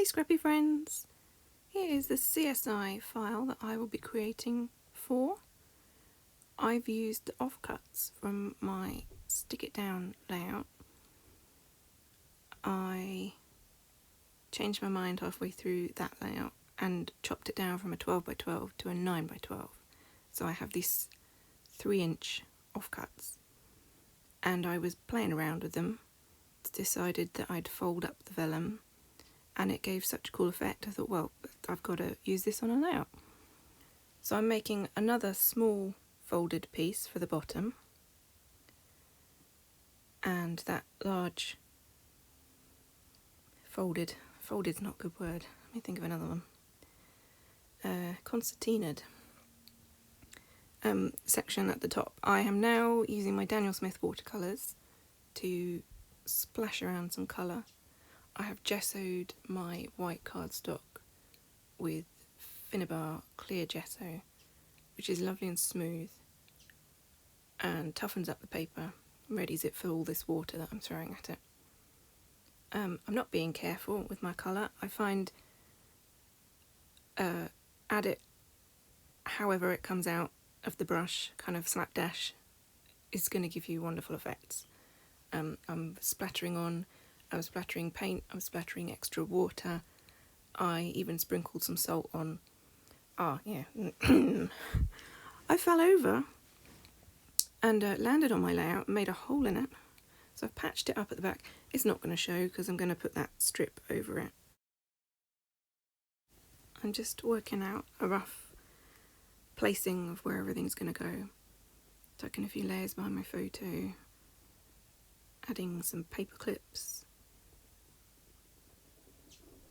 Scrappy friends! Here is the CSI file that I will be creating for. I've used the offcuts from my stick it down layout. I changed my mind halfway through that layout and chopped it down from a 12x12 to a 9x12. So I have these 3-inch offcuts, and I was playing around with them, decided that I'd fold up the vellum, and it gave such a cool effect. I thought, well, I've got to use this on a layout. So I'm making another small folded piece for the bottom, and that large folded's not a good word, let me think of another one, concertinaed section at the top. I am now using my Daniel Smith watercolours to splash around some colour. I have gessoed my white cardstock with Finnabar clear gesso, which is lovely and smooth and toughens up the paper, readies it for all this water that I'm throwing at it. I'm not being careful with my colour. I find add it however it comes out of the brush, kind of slapdash, is going to give you wonderful effects. I'm splattering on, I was splattering paint, I was splattering extra water, I even sprinkled some salt on. I fell over and landed on my layout and made a hole in it. So I've patched it up at the back. It's not going to show because I'm going to put that strip over it. I'm just working out a rough placing of where everything's going to go. Tucking a few layers behind my photo, adding some paper clips,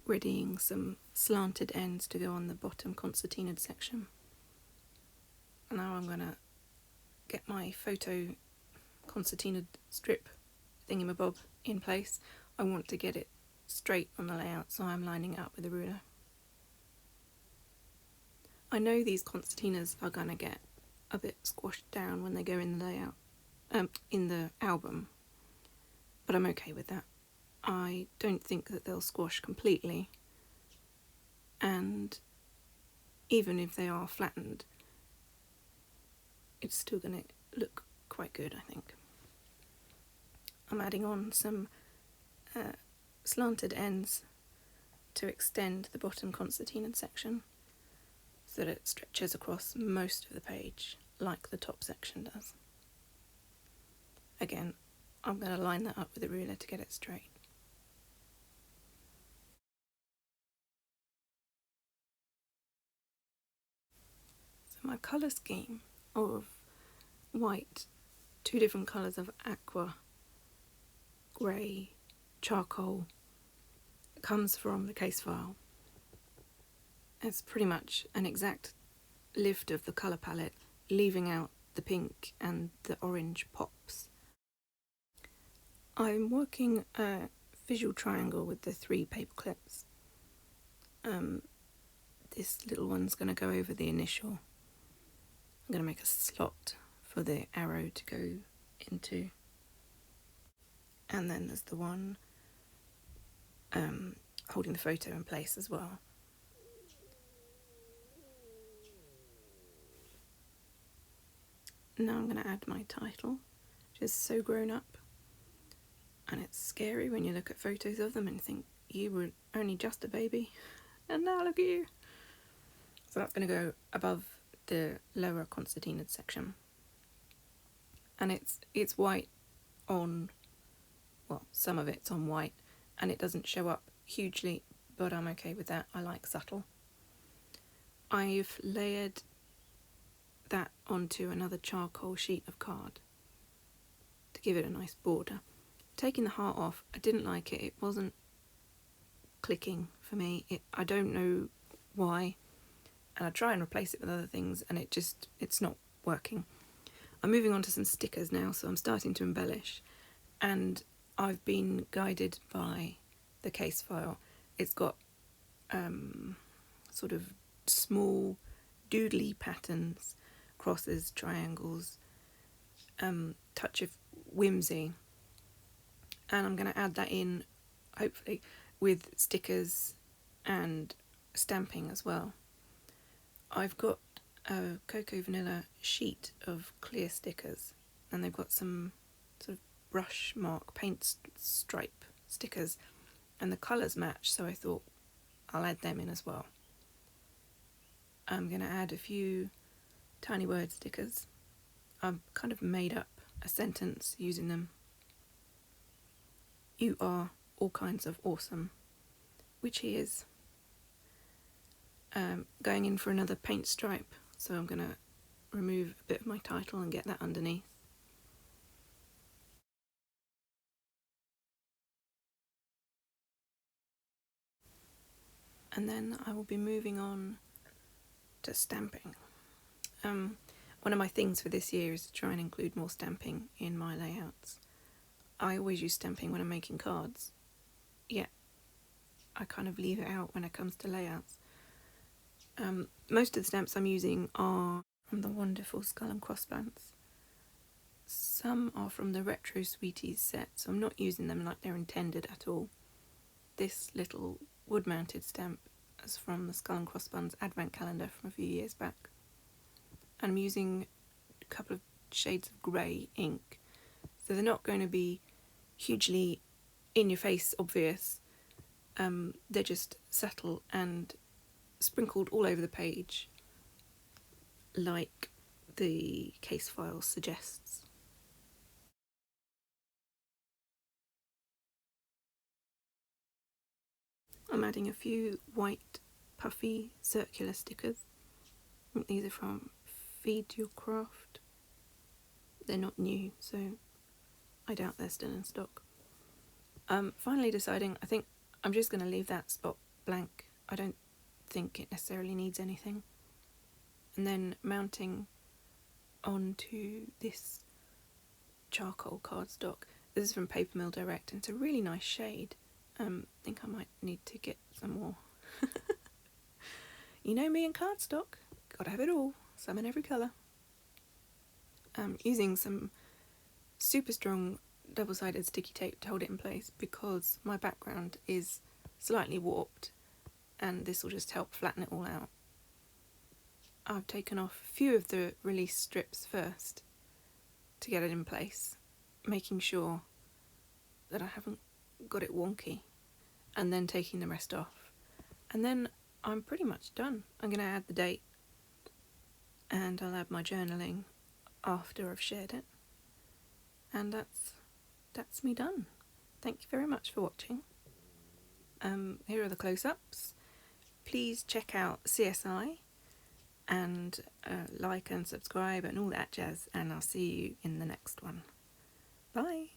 readying some slanted ends to go on the bottom concertinaed section. And now I'm going to get my photo concertinaed strip thingamabob in place. I want to get it straight on the layout, so I'm lining it up with a ruler. I know these concertinas are going to get a bit squashed down when they go in the layout, in the album, but I'm okay with that. I don't think that they'll squash completely, and even if they are flattened, it's still going to look quite good, I think. I'm adding on some slanted ends to extend the bottom concertinaed section so that it stretches across most of the page like the top section does. Again, I'm going to line that up with a ruler to get it straight. So my colour scheme of white, 2 different colours of aqua, grey, charcoal, comes from the case file. It's pretty much an exact lift of the colour palette, leaving out the pink and the orange pops. I'm working a visual triangle with the 3 paper clips. This little one's going to go over the initial. I'm going to make a slot for the arrow to go into. And then there's the one holding the photo in place as well. Now I'm going to add my title, which is So Grown Up. And it's scary when you look at photos of them and think, you were only just a baby, and now look at you. So that's going to go above the lower concertinaed section. And it's white on, well, some of it's on white, and it doesn't show up hugely, but I'm okay with that. I like subtle. I've layered that onto another charcoal sheet of card to give it a nice border. Taking the heart off, I didn't like it. It wasn't clicking for me. I don't know why, and I try and replace it with other things, and it's not working. I'm moving on to some stickers now, so I'm starting to embellish, and I've been guided by the case file. It's got sort of small doodly patterns, crosses, triangles, touch of whimsy, and I'm going to add that in, hopefully, with stickers and stamping as well. I've got a Cocoa Vanilla sheet of clear stickers, and they've got some sort of brush mark paint stripe stickers, and the colours match, so I thought I'll add them in as well. I'm going to add a few tiny word stickers. I've kind of made up a sentence using them. You are all kinds of awesome, which he is. Going in for another paint stripe, so I'm going to remove a bit of my title and get that underneath. And then I will be moving on to stamping. One of my things for this year is to try and include more stamping in my layouts. I always use stamping when I'm making cards, yet I kind of leave it out when it comes to layouts. Most of the stamps I'm using are from the wonderful Skull and Crossbones. Some are from the Retro Sweeties set, so I'm not using them like they're intended at all. This little wood-mounted stamp is from the Skull and Crossbones advent calendar from a few years back. And I'm using a couple of shades of grey ink, so they're not going to be hugely in-your-face obvious. They're just subtle and sprinkled all over the page, like the case file suggests. I'm adding a few white puffy circular stickers. These are from Feed Your Craft. They're not new, so I doubt they're still in stock. Finally deciding, I think I'm just going to leave that spot blank. I don't think it necessarily needs anything. And then mounting onto this charcoal cardstock. This is from Paper Mill Direct, and it's a really nice shade. I think I might need to get some more. You know me and cardstock, gotta have it all, some in every colour. Using some super strong double-sided sticky tape to hold it in place because my background is slightly warped, and this will just help flatten it all out. I've taken off a few of the release strips first to get it in place, making sure that I haven't got it wonky, and then taking the rest off. And then I'm pretty much done. I'm going to add the date, and I'll add my journaling after I've shared it. And that's me done. Thank you very much for watching. Here are the close-ups. Please check out CSI and like and subscribe and all that jazz, and I'll see you in the next one. Bye.